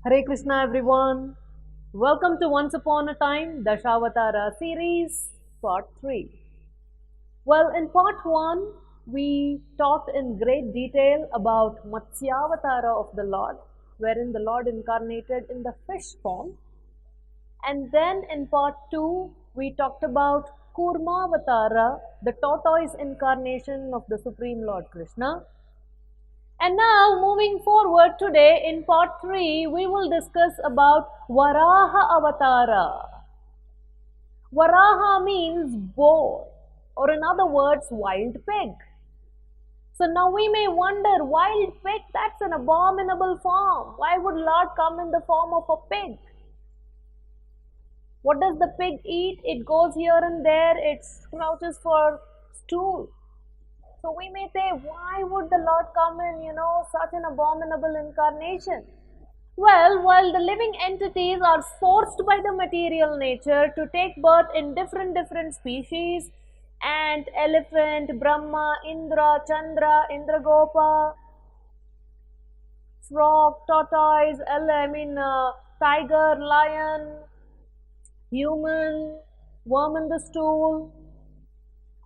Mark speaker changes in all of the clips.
Speaker 1: Hare Krishna everyone. Welcome to Once Upon a Time Dashavatara series part 3. Well, in part 1 we talked in great detail about Matsyavatara of the Lord, wherein the Lord incarnated in the fish form. And then in part 2 we talked about Kurmavatara, the tortoise incarnation of the Supreme Lord Krishna. And now moving forward today in part 3, we will discuss about Varaha Avatara. Varaha means boar, or in other words, wild pig. So now we may wonder, wild pig, that's an abominable form. Why would Lord come in the form of a pig? What does the pig eat? It goes here and there, it crouches for stool. So we may say, why would the Lord come in, such an abominable incarnation? Well, while the living entities are forced by the material nature to take birth in different species, ant, elephant, Brahma, Indra, Chandra, Indragopa, frog, tortoise, tiger, lion, human, worm in the stool.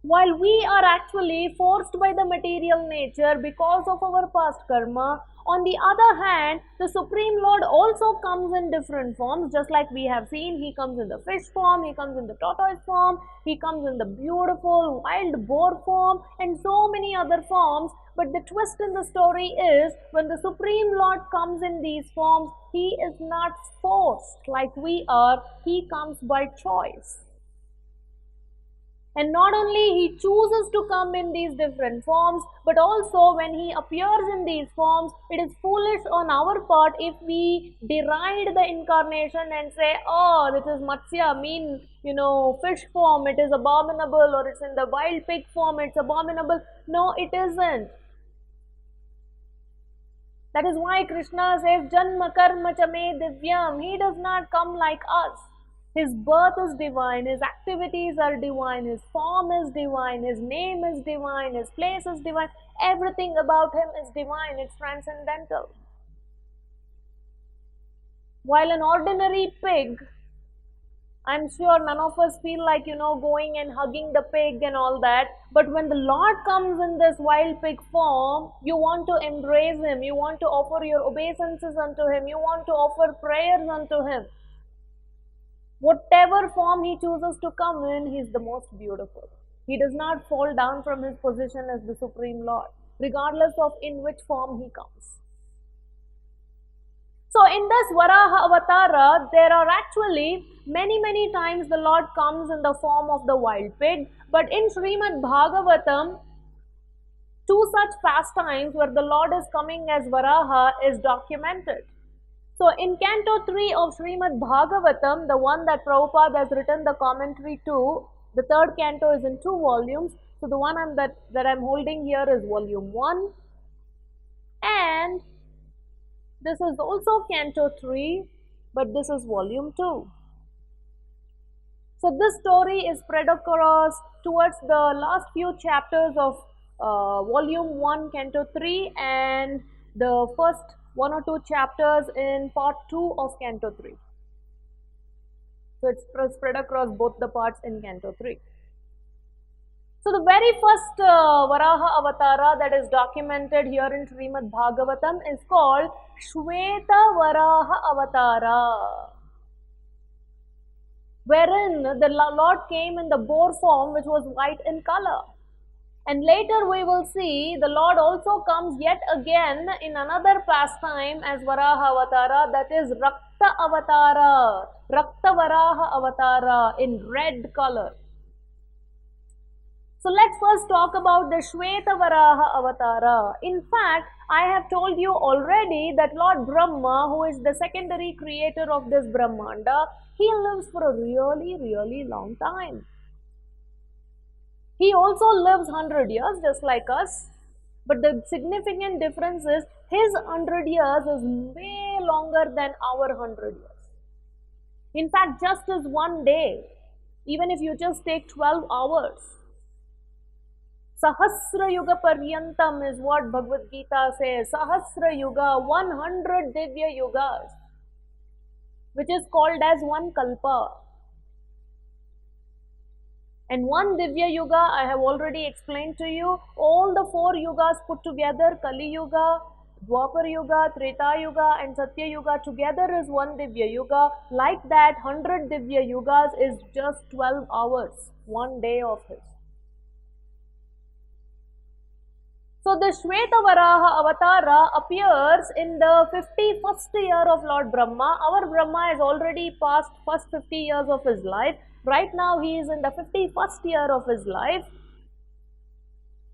Speaker 1: While we are actually forced by the material nature because of our past karma, on the other hand, the Supreme Lord also comes in different forms, just like we have seen. He comes in the fish form, he comes in the tortoise form, he comes in the beautiful wild boar form, and so many other forms. But the twist in the story is, when the Supreme Lord comes in these forms, he is not forced like we are, he comes by choice. And not only he chooses to come in these different forms, but also when he appears in these forms, it is foolish on our part if we deride the incarnation and say, oh, this is Matsya, fish form, it is abominable, or it's in the wild pig form, it's abominable. No, it isn't. That is why Krishna says, Janma karma chame divyam. He does not come like us. His birth is divine, his activities are divine, his form is divine, his name is divine, his place is divine. Everything about him is divine, it's transcendental. While an ordinary pig, I'm sure none of us feel like, going and hugging the pig and all that. But when the Lord comes in this wild pig form, you want to embrace him, you want to offer your obeisances unto him, you want to offer prayers unto him. Whatever form he chooses to come in, he is the most beautiful. He does not fall down from his position as the Supreme Lord, regardless of in which form he comes. So in this Varaha Avatara, there are actually many times the Lord comes in the form of the wild pig. But in Srimad Bhagavatam, 2 such pastimes where the Lord is coming as Varaha is documented. So in Canto 3 of Srimad Bhagavatam, the one that Prabhupada has written the commentary to, the 3rd canto is in 2 volumes. So the one that I'm holding here is volume 1. And this is also Canto 3, but this is volume 2. So this story is spread across towards the last few chapters of volume 1, Canto 3, and the first 1 or 2 chapters in part 2 of Canto 3. So it's spread across both the parts in Canto 3. So the very first Varaha Avatara that is documented here in Srimad Bhagavatam is called Shweta Varaha Avatara, wherein the Lord came in the boar form, which was white in color. And later we will see the Lord also comes yet again in another pastime as Varaha Avatara, that is Rakta Avatara, Rakta Varaha Avatara in red color. So let's first talk about the Shweta Varaha Avatara. In fact, I have told you already that Lord Brahma, who is the secondary creator of this Brahmanda, he lives for a really long time. He also lives 100 years just like us, but the significant difference is his 100 years is way longer than our 100 years. In fact, just as one day, even if you just take 12 hours, Sahasra Yuga Paryantam is what Bhagavad Gita says. Sahasra Yuga, 100 Divya Yugas. which is called as one kalpa. And one Divya Yuga, I have already explained to you, all the four yugas put together, Kali Yuga, Dwapar Yuga, Treta Yuga and Satya Yuga together is one Divya Yuga. Like that, 100 Divya Yugas is just 12 hours, one day of his. So the Shvetavaraha Avatara appears in the 51st year of Lord Brahma. Our Brahma is already past first 50 years of his life. Right now he is in the 51st year of his life.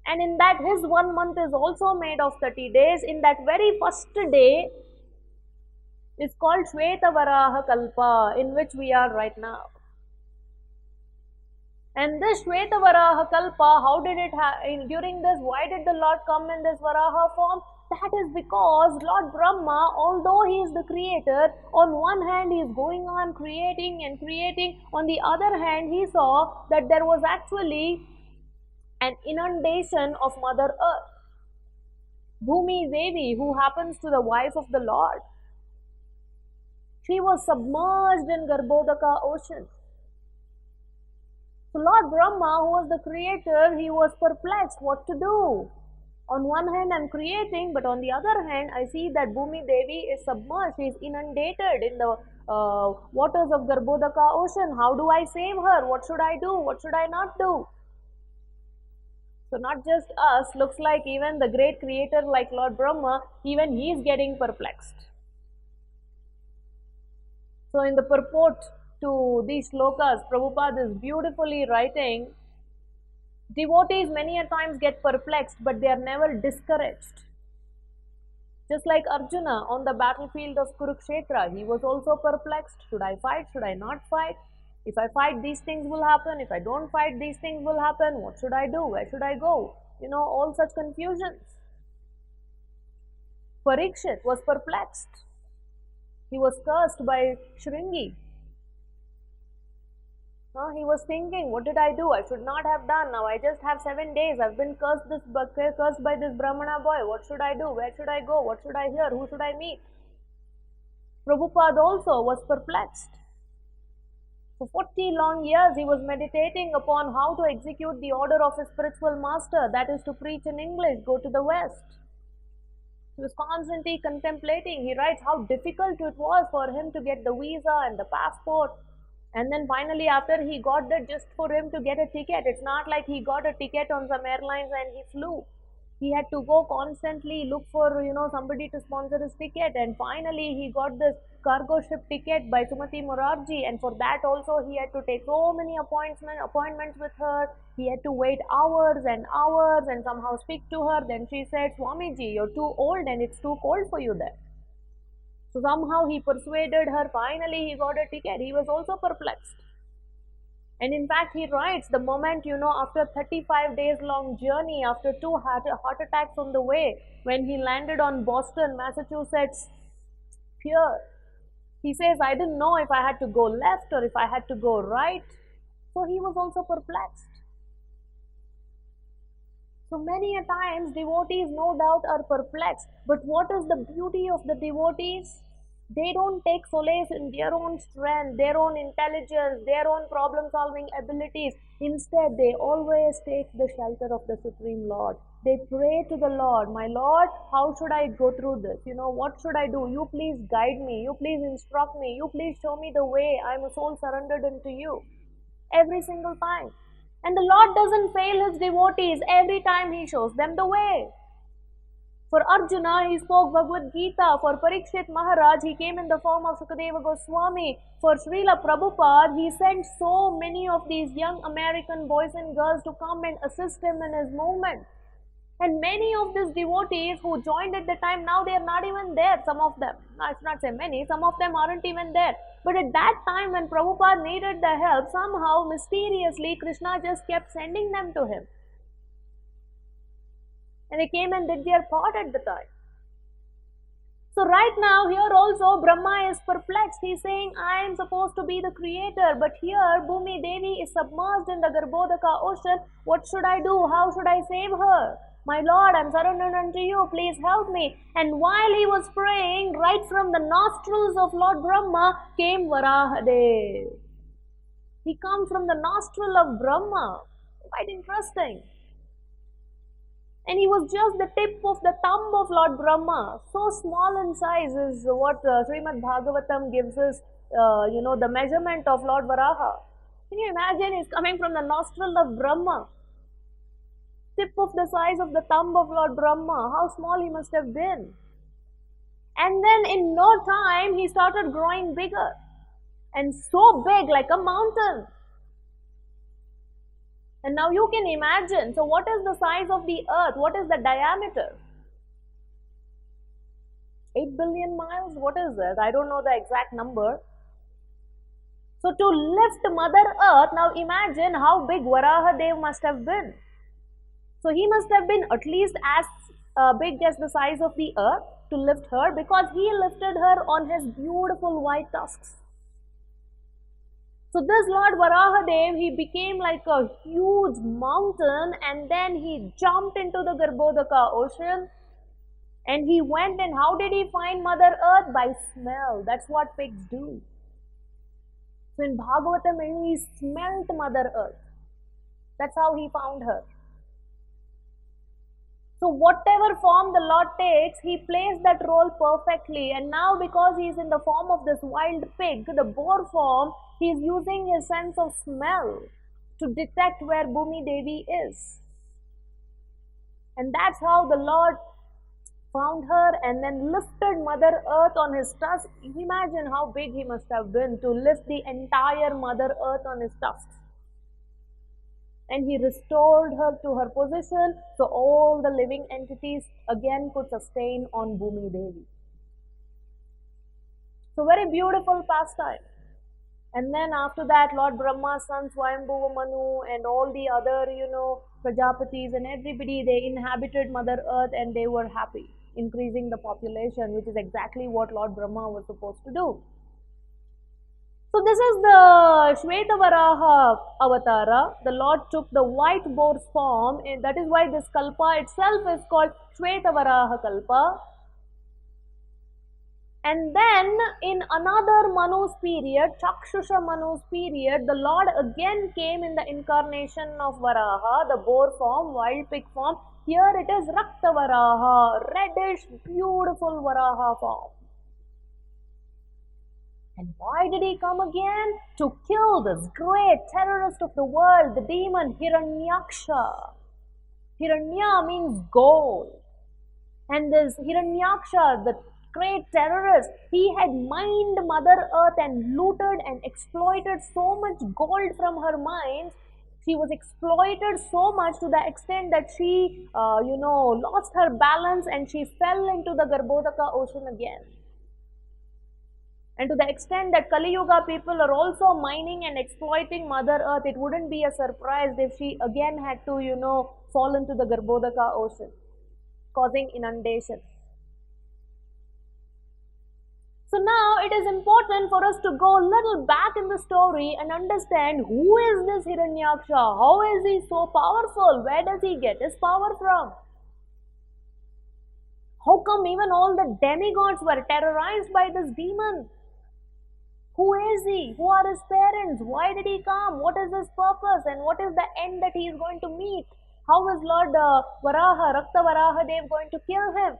Speaker 1: And in that his 1 month is also made of 30 days. In that very first day is called Shvetavaraha Kalpa, in which we are right now. And this Shvetavaraha Kalpa, how did it happen? During this, why did the Lord come in this Varaha form? That is because Lord Brahma, although he is the creator, on one hand he is going on creating and creating, on the other hand he saw that there was actually an inundation of Mother Earth. Bhumi Devi, who happens to the wife of the Lord, she was submerged in Garbhodaka ocean. So Lord Brahma, who was the creator, he was perplexed what to do. On one hand, I'm creating, but on the other hand, I see that Bhumi Devi is submerged. She is inundated in the waters of Garbhodaka ocean. How do I save her? What should I do? What should I not do? So not just us, looks like even the great creator like Lord Brahma, even he is getting perplexed. So in the purport to these shlokas, Prabhupada is beautifully writing, devotees many a times get perplexed, but they are never discouraged. Just like Arjuna on the battlefield of Kurukshetra, he was also perplexed. Should I fight? Should I not fight? If I fight, these things will happen. If I don't fight, these things will happen. What should I do? Where should I go? You know, all such confusions. Parikshit was perplexed. He was cursed by Shringi. He was thinking, what did I do? I should not have done. Now I just have 7 days. I've been cursed by this Brahmana boy. What should I do? Where should I go? What should I hear? Who should I meet? Prabhupada also was perplexed. For 40 long years, he was meditating upon how to execute the order of his spiritual master, that is to preach in English, go to the West. He was constantly contemplating. He writes how difficult it was for him to get the visa and the passport. And then finally, after he got that, just for him to get a ticket, it's not like he got a ticket on some airlines and he flew. He had to go constantly look for, somebody to sponsor his ticket. And finally, he got this cargo ship ticket by Sumati Morarji. And for that also, he had to take so many appointments with her. He had to wait hours and hours and somehow speak to her. Then she said, Swamiji, you're too old and it's too cold for you there. So somehow he persuaded her. Finally, he got a ticket. He was also perplexed. And in fact, he writes, the moment, after 35 days long journey, after 2 heart attacks on the way, when he landed on Boston, Massachusetts pier, he says, I didn't know if I had to go left or if I had to go right. So he was also perplexed. So many a times devotees no doubt are perplexed. But what is the beauty of the devotees? They don't take solace in their own strength, their own intelligence, their own problem-solving abilities. Instead, they always take the shelter of the Supreme Lord. They pray to the Lord, my Lord, how should I go through this? What should I do? You please guide me. You please instruct me. You please show me the way. I'm a soul surrendered unto you. Every single time. And the Lord doesn't fail his devotees. Every time he shows them the way. For Arjuna, he spoke Bhagavad Gita. For Parikshit Maharaj, he came in the form of Sukadeva Goswami. For Srila Prabhupada, he sent so many of these young American boys and girls to come and assist him in his movement. And many of these devotees who joined at the time, now they are not even there, some of them. I should not say many, some of them aren't even there. But at that time when Prabhupada needed the help, somehow, mysteriously, Krishna just kept sending them to him. And they came and did their part at the time. So right now, here also, Brahma is perplexed. He's saying, I am supposed to be the creator. But here, Bhumi Devi is submerged in the Garbhodaka ocean. What should I do? How should I save her? My Lord, I'm surrendered unto you, please help me. And while he was praying, right from the nostrils of Lord Brahma came Varahadev. He comes from the nostril of Brahma. Quite interesting. And he was just the tip of the thumb of Lord Brahma. So small in size is what Srimad Bhagavatam gives us, the measurement of Lord Varaha. Can you imagine? He's coming from the nostril of Brahma. Tip of the size of the thumb of Lord Brahma. How small he must have been. And then in no time, he started growing bigger. And so big, like a mountain. And now you can imagine, so what is the size of the earth? What is the diameter? 8 billion miles? What is it? I don't know the exact number. So to lift Mother Earth, now imagine how big Varahadev must have been. So he must have been at least as big as the size of the earth to lift her, because he lifted her on his beautiful white tusks. So this Lord Varahadev, he became like a huge mountain, and then he jumped into the Garbhodaka ocean, and he went, and how did he find Mother Earth? By smell. That's what pigs do. So in Bhagavatam, he smelt Mother Earth. That's how he found her. So whatever form the Lord takes, he plays that role perfectly. And now because he is in the form of this wild pig, the boar form, he is using his sense of smell to detect where Bhumi Devi is. And that's how the Lord found her and then lifted Mother Earth on his tusks. Imagine how big he must have been to lift the entire Mother Earth on his tusks. And he restored her to her position, so all the living entities again could sustain on Bhumi Devi. So very beautiful pastime. And then after that, Lord Brahma's son Swayambhuva Manu and all the other, Prajapatis and everybody, they inhabited Mother Earth and they were happy, increasing the population, which is exactly what Lord Brahma was supposed to do. So this is the Shvetavaraha Avatara. The Lord took the white boar's form, and that is why this Kalpa itself is called Shvetavaraha Kalpa. And then in another Manu's period, Chakshusha Manu's period, the Lord again came in the incarnation of Varaha, the boar form, wild pig form. Here it is Rakta Varaha, reddish, beautiful Varaha form. And why did he come again? To kill this great terrorist of the world, the demon Hiranyaksha. Hiranya means gold. And this Hiranyaksha, the great terrorist, he had mined Mother Earth and looted and exploited so much gold from her mines. She was exploited so much to the extent that she, lost her balance and she fell into the Garbhodaka ocean again. And to the extent that Kali Yuga people are also mining and exploiting Mother Earth, it wouldn't be a surprise if she again had to, fall into the Garbhodaka ocean, causing inundation. So now it is important for us to go a little back in the story and understand who is this Hiranyaksha, how is he so powerful, where does he get his power from? How come even all the demigods were terrorized by this demon? Who is he? Who are his parents? Why did he come? What is his purpose? And what is the end that he is going to meet? How is Lord Varaha, Rakta Varahadev going to kill him?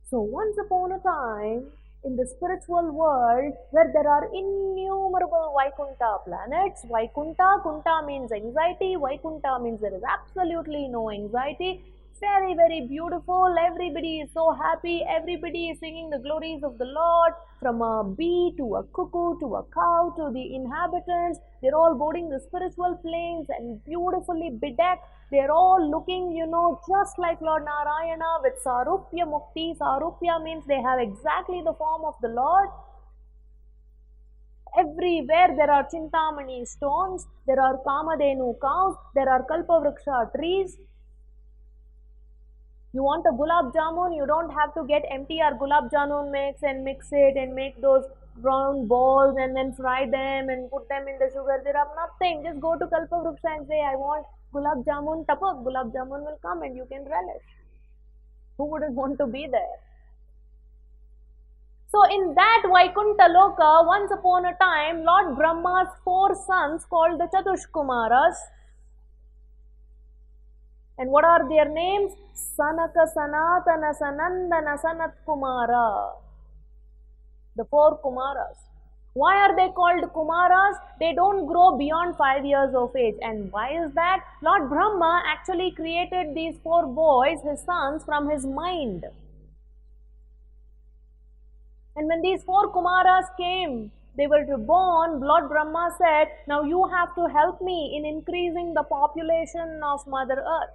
Speaker 1: So once upon a time, in the spiritual world, where there are innumerable Vaikunta planets, Vaikunta, Kunta means anxiety, Vaikunta means there is absolutely no anxiety. Very, very beautiful. Everybody is so happy. Everybody is singing the glories of the Lord. From a bee to a cuckoo to a cow to the inhabitants, they're all boarding the spiritual planes and beautifully bedecked. They're all looking, just like Lord Narayana with Sarupya Mukti. Sarupya means they have exactly the form of the Lord. Everywhere there are Chintamani stones, there are Kamadhenu cows, there are Kalpavriksha trees. You want a gulab jamun, you don't have to get MTR gulab jamun mix and mix it and make those round balls and then fry them and put them in the sugar syrup. Nothing. Just go to Kalpavruksha and say, I want gulab jamun tapak, gulab jamun will come and you can relish. Who wouldn't want to be there? So in that Vaikuntha Loka, once upon a time, Lord Brahma's 4 sons called the Chatushkumaras. And what are their names? Sanaka, Sanatana, Sanandana, Sanat Kumara. The 4 Kumaras. Why are they called Kumaras? They don't grow beyond 5 years of age. And why is that? Lord Brahma actually created these 4 boys, his sons, from his mind. And when these 4 Kumaras came, they were born, Lord Brahma said, now you have to help me in increasing the population of Mother Earth.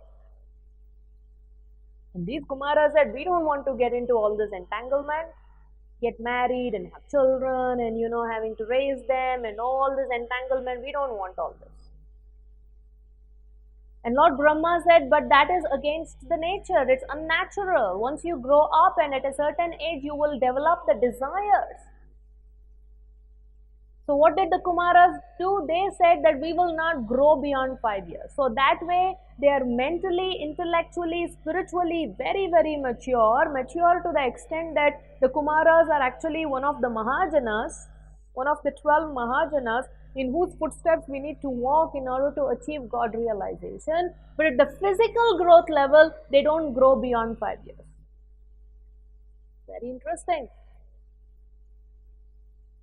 Speaker 1: And these Kumaras said, we don't want to get into all this entanglement, get married and have children and having to raise them and all this entanglement, we don't want all this. And Lord Brahma said, but that is against the nature, it's unnatural. Once you grow up and at a certain age, you will develop the desires. So what did the Kumaras do? They said that we will not grow beyond 5 years. So that way, they are mentally, intellectually, spiritually very, very mature to the extent that the Kumaras are actually one of the Mahajanas, one of the 12 Mahajanas, in whose footsteps we need to walk in order to achieve God realization. But at the physical growth level, they don't grow beyond 5 years. Very interesting.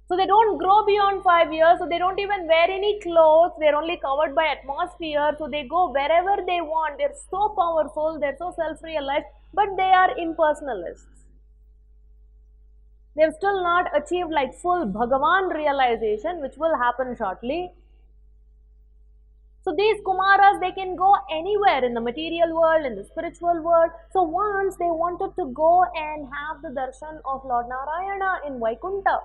Speaker 1: So they don't grow beyond 5 years, so they don't even wear any clothes, they're only covered by atmosphere, so they go wherever they want, they're so powerful, they're so self-realized, but they are impersonalists. They've still not achieved like full Bhagavan realization, which will happen shortly. So these Kumaras, they can go anywhere in the material world, in the spiritual world. So once they wanted to go and have the darshan of Lord Narayana in Vaikuntha.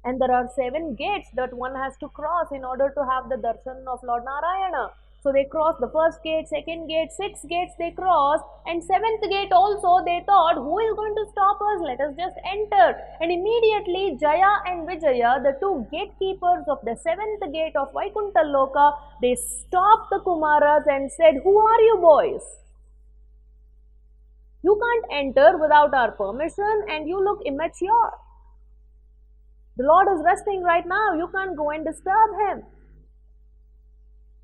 Speaker 1: And there are 7 gates that one has to cross in order to have the darshan of Lord Narayana. So they crossed the first gate, second gate, 6 gates they crossed, and 7th gate also they thought, who is going to stop us? Let us just enter. And immediately Jaya and Vijaya, the 2 gatekeepers of the 7th gate of Vaikuntha Loka, they stopped the Kumaras and said, who are you boys? You can't enter without our permission and you look immature. The Lord is resting right now, you can't go and disturb him.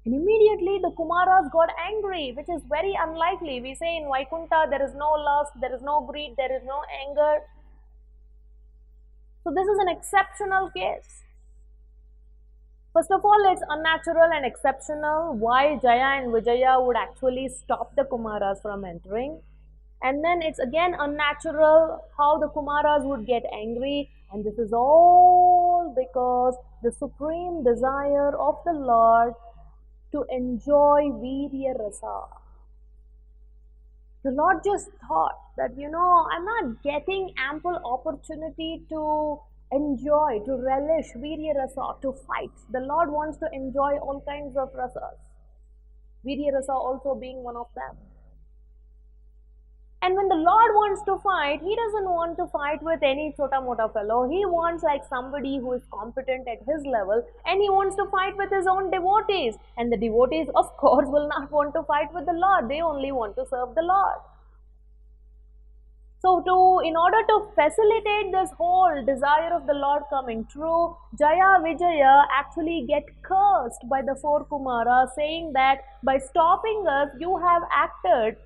Speaker 1: And immediately the Kumaras got angry, which is very unlikely. We say in Vaikuntha there is no lust, there is no greed, there is no anger. So this is an exceptional case. First of all, it's unnatural and exceptional why Jaya and Vijaya would actually stop the Kumaras from entering. And then it's again unnatural how the Kumaras would get angry. And this is all because the supreme desire of the Lord to enjoy Virya Rasa. The Lord just thought that, I'm not getting ample opportunity to enjoy, to relish Virya Rasa, to fight. The Lord wants to enjoy all kinds of rasas. Virya Rasa also being one of them. And when the Lord wants to fight, He doesn't want to fight with any chota-mota fellow. He wants like somebody who is competent at His level, and He wants to fight with His own devotees. And the devotees, of course, will not want to fight with the Lord. They only want to serve the Lord. So in order to facilitate this whole desire of the Lord coming true, Jaya Vijaya actually get cursed by the 4 Kumaras, saying that by stopping us, you have acted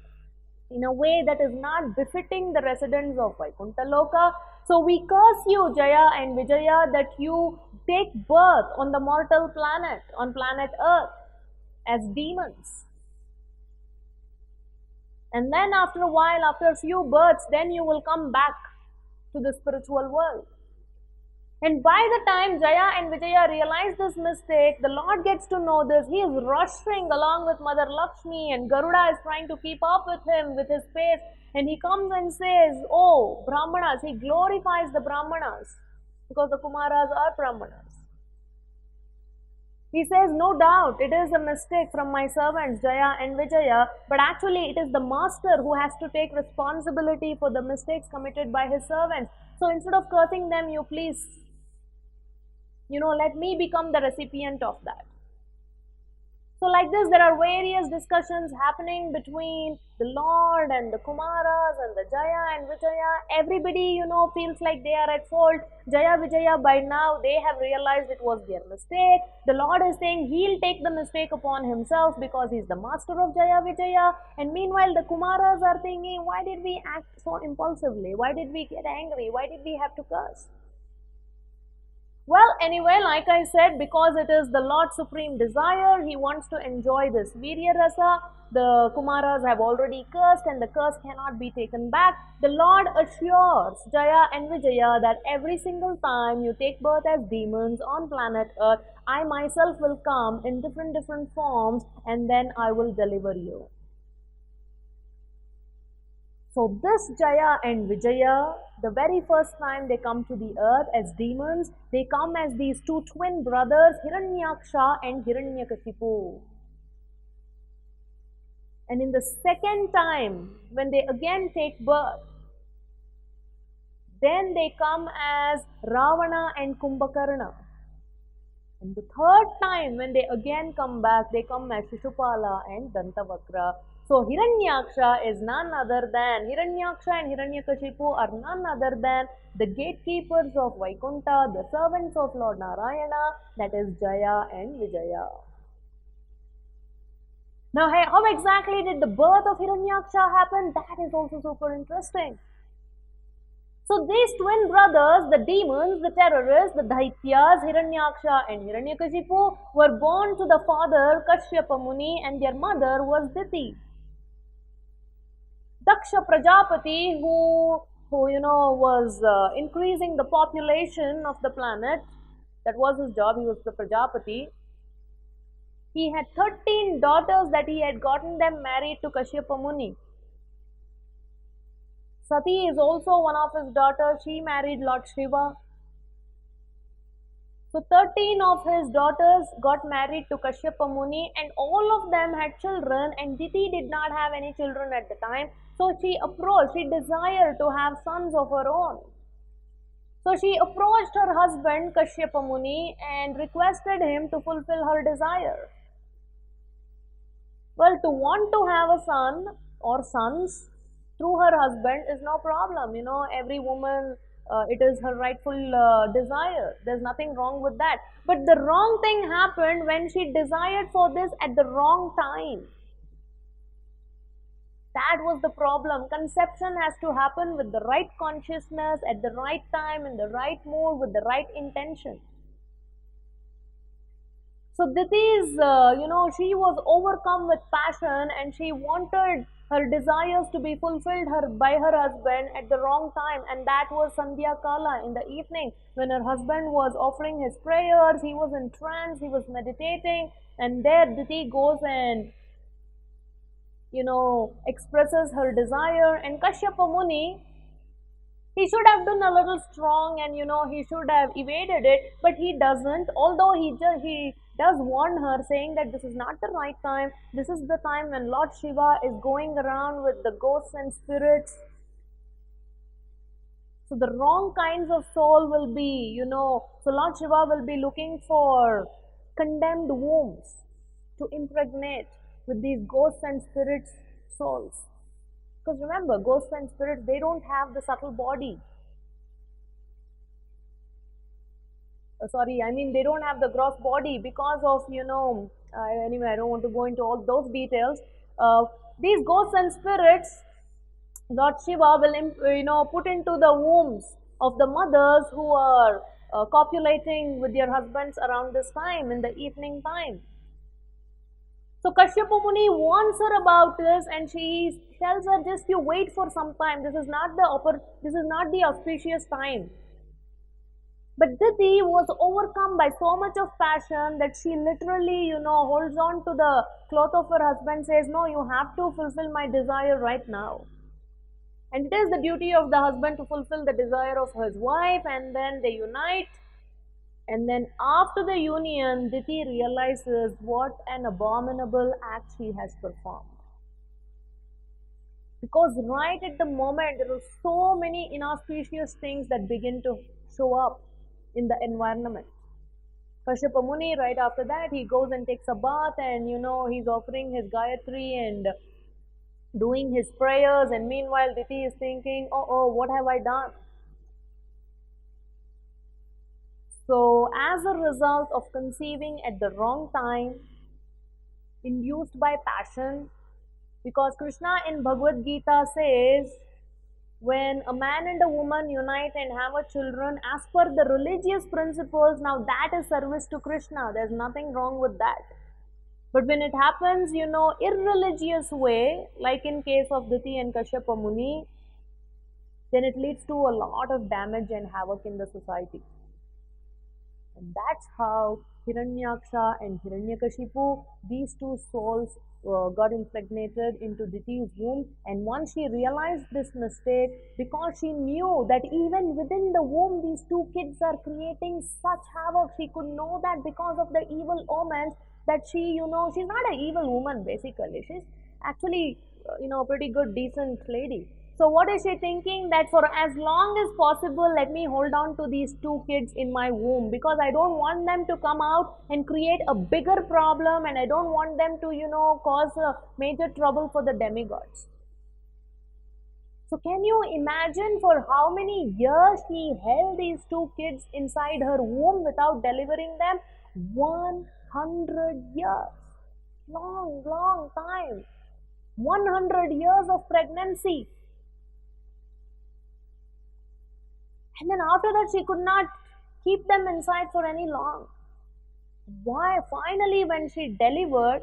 Speaker 1: in a way that is not befitting the residents of Vaikuntha Loka. So we curse you, Jaya and Vijaya, that you take birth on the mortal planet, on planet Earth, as demons. And then after a while, after a few births, then you will come back to the spiritual world. And by the time Jaya and Vijaya realize this mistake, the Lord gets to know this. He is rushing along with Mother Lakshmi, and Garuda is trying to keep up with him with his pace. And he comes and says, oh, Brahmanas. He glorifies the Brahmanas because the Kumaras are Brahmanas. He says, no doubt, it is a mistake from my servants, Jaya and Vijaya, but actually it is the master who has to take responsibility for the mistakes committed by his servants. So instead of cursing them, you please, let me become the recipient of that. So like this, there are various discussions happening between the Lord and the Kumaras and the Jaya and Vijaya. Everybody, feels like they are at fault. Jaya, Vijaya, by now they have realized it was their mistake. The Lord is saying he'll take the mistake upon himself because he's the master of Jaya, Vijaya. And meanwhile, the Kumaras are thinking, why did we act so impulsively? Why did we get angry? Why did we have to curse? Well, anyway, like I said, because it is the Lord's supreme desire, he wants to enjoy this Virya Rasa. The Kumaras have already cursed and the curse cannot be taken back. The Lord assures Jaya and Vijaya that every single time you take birth as demons on planet Earth, I myself will come in different forms and then I will deliver you. So this Jaya and Vijaya, the very first time they come to the earth as demons, they come as these two twin brothers, Hiranyaksha and Hiranyakashipu. And in the second time, when they again take birth, then they come as Ravana and Kumbhakarna. And the third time, when they again come back, they come as Shishupala and Dantavakra. So Hiranyaksha is none other than, Hiranyaksha and Hiranyakashipu are none other than the gatekeepers of Vaikuntha, the servants of Lord Narayana, that is Jaya and Vijaya. Now, hey, how exactly did the birth of Hiranyaksha happen? That is also super interesting. So these twin brothers, the demons, the terrorists, the Daityas, Hiranyaksha and Hiranyakashipu, were born to the father Kashyapa Muni and their mother was Diti. Daksha Prajapati, who was increasing the population of the planet, that was his job, he was the Prajapati. He had 13 daughters that he had gotten them married to Kashyapa Muni. Sati is also one of his daughters. She married Lord Shiva. So 13 of his daughters got married to Kashyapa Muni and all of them had children and Diti did not have any children at the time. So she desired to have sons of her own. So she approached her husband Kashyapa Muni and requested him to fulfill her desire. Well, to want to have a son or sons through her husband is no problem. Every woman, it is her rightful desire. There's nothing wrong with that. But the wrong thing happened when she desired for this at the wrong time. That was the problem. Conception has to happen with the right consciousness, at the right time, in the right mood, with the right intention. So Diti's, she was overcome with passion and she wanted her desires to be fulfilled by her husband at the wrong time, and that was Sandhya Kala in the evening when her husband was offering his prayers. He was in trance, he was meditating, and there Diti goes and expresses her desire. And Kashyapa Muni, he should have been a little strong and he should have evaded it, but he doesn't. Although he does warn her, saying that this is not the right time. This is the time when Lord Shiva is going around with the ghosts and spirits. So the wrong kinds of soul will be, so Lord Shiva will be looking for condemned wombs to impregnate with these ghosts and spirits souls. Because remember, ghosts and spirits, they don't have the subtle body. They don't have the gross body because of, anyway, I don't want to go into all those details. These ghosts and spirits, Lord Shiva will, put into the wombs of the mothers who are copulating with their husbands around this time, in the evening time. So Kashyapa Muni warns her about this and she tells her, just you wait for some time. This is not the auspicious time. But Diti was overcome by so much of passion that she literally, holds on to the cloth of her husband, says, no, you have to fulfill my desire right now. And it is the duty of the husband to fulfill the desire of his wife, and then they unite. And then after the union, Diti realizes what an abominable act she has performed. Because right at the moment, there are so many inauspicious things that begin to show up in the environment. Kashyapa Muni, right after that, he goes and takes a bath, and he's offering his Gayatri and doing his prayers, and meanwhile Diti is thinking, oh, what have I done? So, as a result of conceiving at the wrong time, induced by passion, because Krishna in Bhagavad Gita says, when a man and a woman unite and have a children as per the religious principles, now that is service to Krishna. There's nothing wrong with that. But when it happens, irreligious way, like in case of Diti and Kashyapa Muni, then it leads to a lot of damage and havoc in the society. And that's how Hiranyaksha and Hiranyakashipu, these two souls got impregnated into Diti's womb. And once she realized this mistake, because she knew that even within the womb these two kids are creating such havoc, she could know that because of the evil omens, that she's not an evil woman basically. She's actually, a pretty good, decent lady. So what is she thinking? That for as long as possible, let me hold on to these two kids in my womb, because I don't want them to come out and create a bigger problem, and I don't want them to, cause a major trouble for the demigods. So can you imagine for how many years she held these two kids inside her womb without delivering them? 100 years. Long time. 100 years of pregnancy. And then after that, she could not keep them inside for any long. Why? Finally, when she delivered,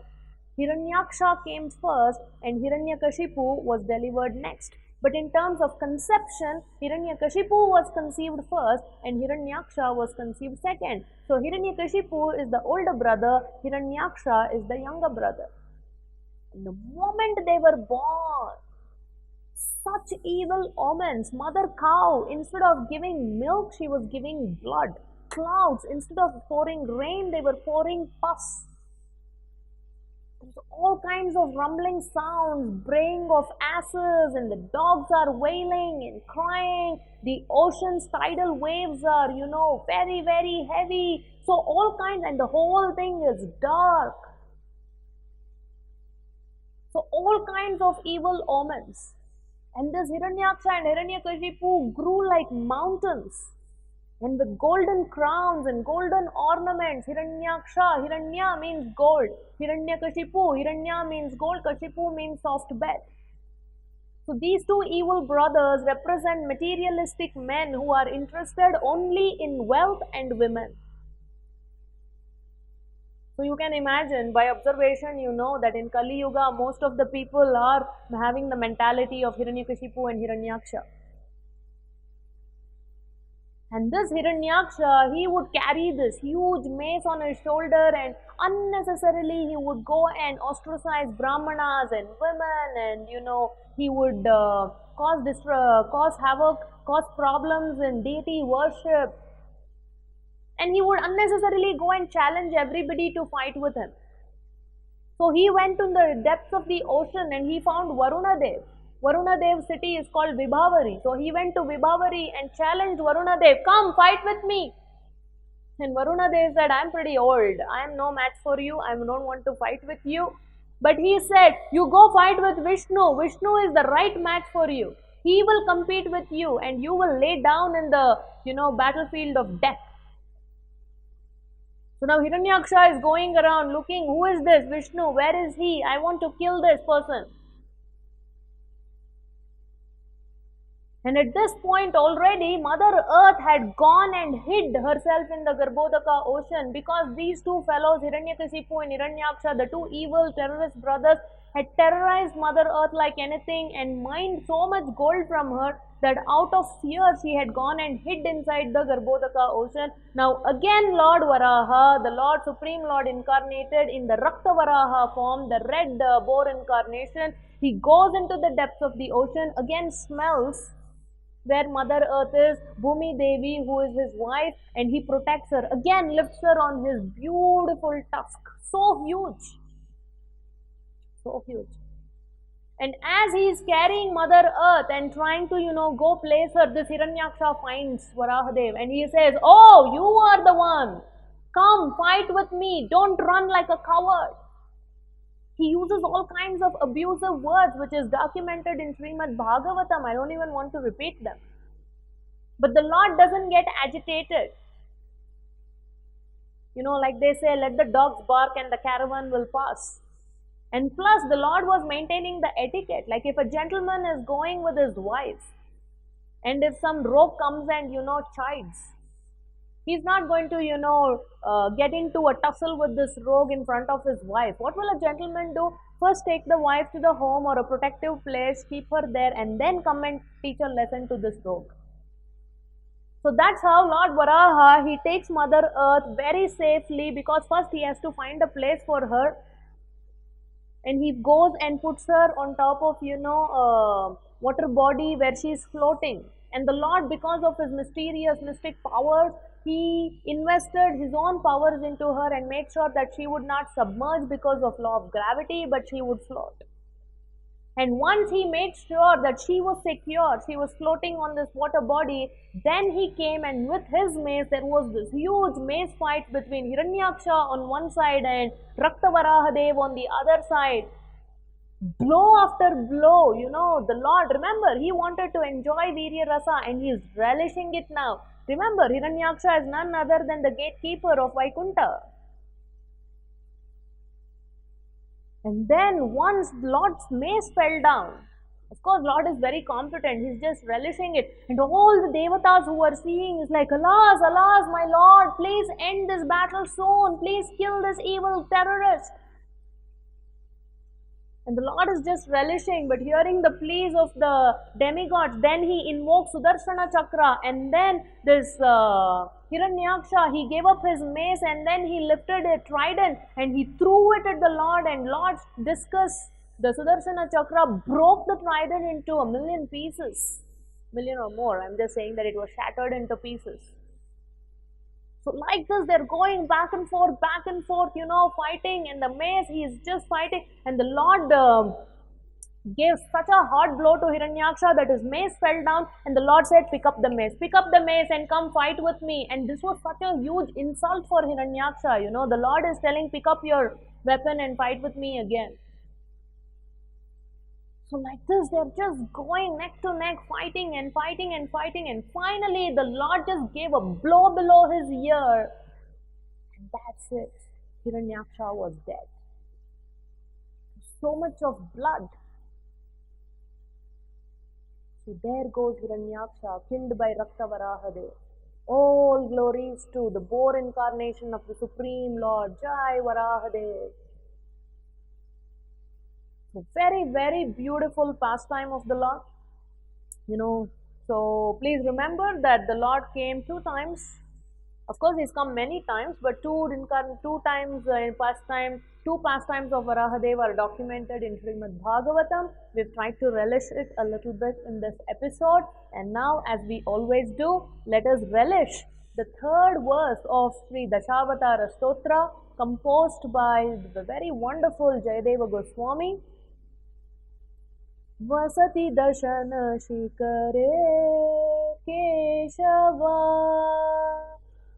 Speaker 1: Hiranyaksha came first and Hiranyakashipu was delivered next. But in terms of conception, Hiranyakashipu was conceived first and Hiranyaksha was conceived second. So Hiranyakashipu is the older brother, Hiranyaksha is the younger brother. And the moment they were born, such evil omens. Mother cow, instead of giving milk, she was giving blood. Clouds, instead of pouring rain, they were pouring pus. There's all kinds of rumbling sounds, braying of asses, and the dogs are wailing and crying. The ocean's tidal waves are, very, very heavy. So all kinds, and the whole thing is dark. So all kinds of evil omens. And this Hiranyaksha and Hiranyakashipu grew like mountains, and with golden crowns and golden ornaments. Hiranyaksha, Hiranya means gold. Hiranyakashipu, Hiranya means gold. Kashipu means soft bed. So these two evil brothers represent materialistic men who are interested only in wealth and women. So you can imagine, by observation, that in Kali Yuga, most of the people are having the mentality of Hiranyakashipu and Hiranyaksha. And this Hiranyaksha, he would carry this huge mace on his shoulder, and unnecessarily he would go and ostracize Brahmanas and women, and he would cause havoc, cause problems in deity worship. And he would unnecessarily go and challenge everybody to fight with him. So he went to the depths of the ocean and he found Varuna Dev. Varuna Dev's city is called Vibhavari. So he went to Vibhavari and challenged Varuna Dev, come fight with me. And Varuna Dev said, I'm pretty old. I am no match for you. I don't want to fight with you. But he said, you go fight with Vishnu. Vishnu is the right match for you. He will compete with you and you will lay down in the, battlefield of death. So now Hiranyaksha is going around looking, who is this? Vishnu, where is he? I want to kill this person. And at this point already, Mother Earth had gone and hid herself in the Garbhodaka ocean, because these two fellows, Hiranyakashipu and Hiranyaksha, the two evil terrorist brothers, had terrorized Mother Earth like anything and mined so much gold from her that out of fear she had gone and hid inside the Garbhodaka ocean. Now again Lord Varaha, the Lord Supreme Lord incarnated in the Rakta Varaha form, the red boar incarnation, he goes into the depths of the ocean, again smells where Mother Earth is, Bhumi Devi, who is his wife, and he protects her. Again lifts her on his beautiful tusk. So huge. So huge. And as he is carrying Mother Earth and trying to, go place her, this Hiranyaksha finds Varahadev and he says, oh, you are the one. Come, fight with me. Don't run like a coward. He uses all kinds of abusive words, which is documented in Srimad Bhagavatam. I don't even want to repeat them. But the Lord doesn't get agitated. Like they say, let the dogs bark and the caravan will pass. And plus, the Lord was maintaining the etiquette. Like if a gentleman is going with his wife, and if some rogue comes and, chides, he's not going to, get into a tussle with this rogue in front of his wife. What will a gentleman do? First take the wife to the home or a protective place, keep her there, and then come and teach a lesson to this rogue. So that's how Lord Varaha, he takes Mother Earth very safely, because first he has to find a place for her. And he goes and puts her on top of, water body where she is floating. And the Lord, because of his mysterious mystic powers, he invested his own powers into her and made sure that she would not submerge because of law of gravity, but she would float. And once he made sure that she was secure, she was floating on this water body, then he came, and with his mace, there was this huge mace fight between Hiranyaksha on one side and Raktavarahadev on the other side. Blow after blow, the Lord, remember, he wanted to enjoy Virya Rasa and he is relishing it now. Remember, Hiranyaksha is none other than the gatekeeper of Vaikuntha. And then once Lord's mace fell down, of course Lord is very competent, he's just relishing it. And all the devatas who are seeing is like, alas, alas, my Lord, please end this battle soon, please kill this evil terrorist. And the Lord is just relishing, but hearing the pleas of the demigods, then he invokes Sudarshana Chakra, and then this Hiranyaksha, he gave up his mace, and then he lifted a trident and he threw it at the Lord, and Lord's discus, the Sudarshana Chakra, broke the trident into 1,000,000 pieces. 1,000,000 or more, I'm just saying that it was shattered into pieces. So like this, they're going back and forth, fighting, and the mace, he is just fighting, and the Lord gave such a hard blow to Hiranyaksha that his mace fell down, and the Lord said, pick up the mace and come fight with me. And this was such a huge insult for Hiranyaksha, the Lord is telling, pick up your weapon and fight with me again. So like this, they're just going neck to neck, fighting, and finally the Lord just gave a blow below his ear, and that's it. Hiranyaksha was dead. So much of blood. So there goes Hiranyaksha, killed by Raktavarahadev. All glories to the boar incarnation of the Supreme Lord, Jai Varahadev. So very, very beautiful pastime of the Lord. So please remember that the Lord came 2 times. Of course, he's come many times, but 2 times in pastime, 2 pastimes of Varahadev are documented in Srimad Bhagavatam. We've tried to relish it a little bit in this episode. And now, as we always do, let us relish the 3rd verse of Sri Dashavatara Stotra, composed by the very wonderful Jayadeva Goswami. वसति दशन शिखरे केशवा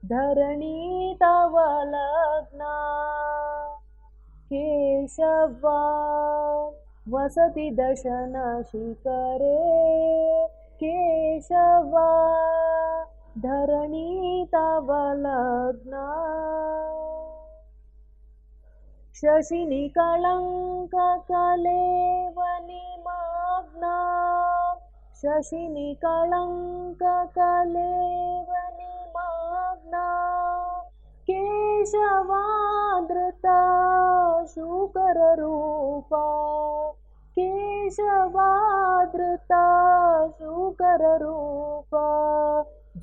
Speaker 1: धरणी तव लग्ना केशवा वसति दशन शिखरे केशवा धरणी तव लग्ना शशिनि कलंक कलेवनि मग्ना शशिनि कलंक कलेवनि मग्ना केशवादृता शुकर रूपा केशवादृता शुकर रूपा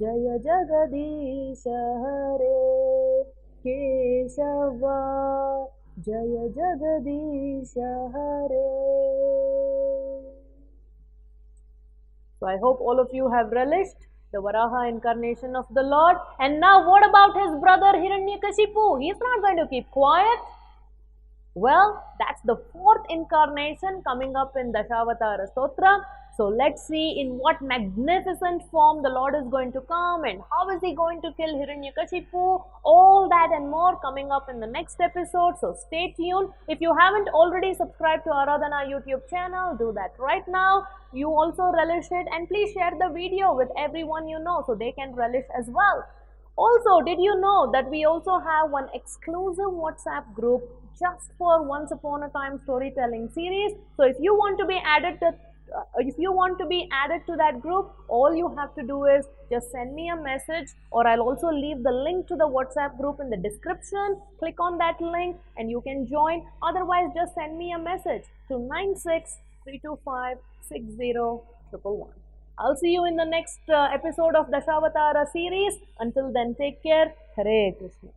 Speaker 1: जय जगदीश हरे केशवा Jaya Jagadisha Hare. So I hope all of you have relished the Varaha incarnation of the Lord. And now what about his brother Hiranyakashipu? He's not going to keep quiet. Well, that's the fourth incarnation coming up in Dashavatara Stotra. So let's see in what magnificent form the Lord is going to come and how is he going to kill Hiranyakashipu. All that and more coming up in the next episode. So stay tuned. If you haven't already subscribed to Aradhana YouTube channel, do that right now. You also relish it and please share the video with everyone you know so they can relish as well. Also, did you know that we also have one exclusive WhatsApp group just for Once Upon a Time storytelling series? So if you want to be added to that group, all you have to do is just send me a message, or I'll also leave the link to the WhatsApp group in the description. Click on that link and you can join. Otherwise, just send me a message to 9632560111. I'll see you in the next episode of Dashavatara series. Until then, take care. Hare Krishna.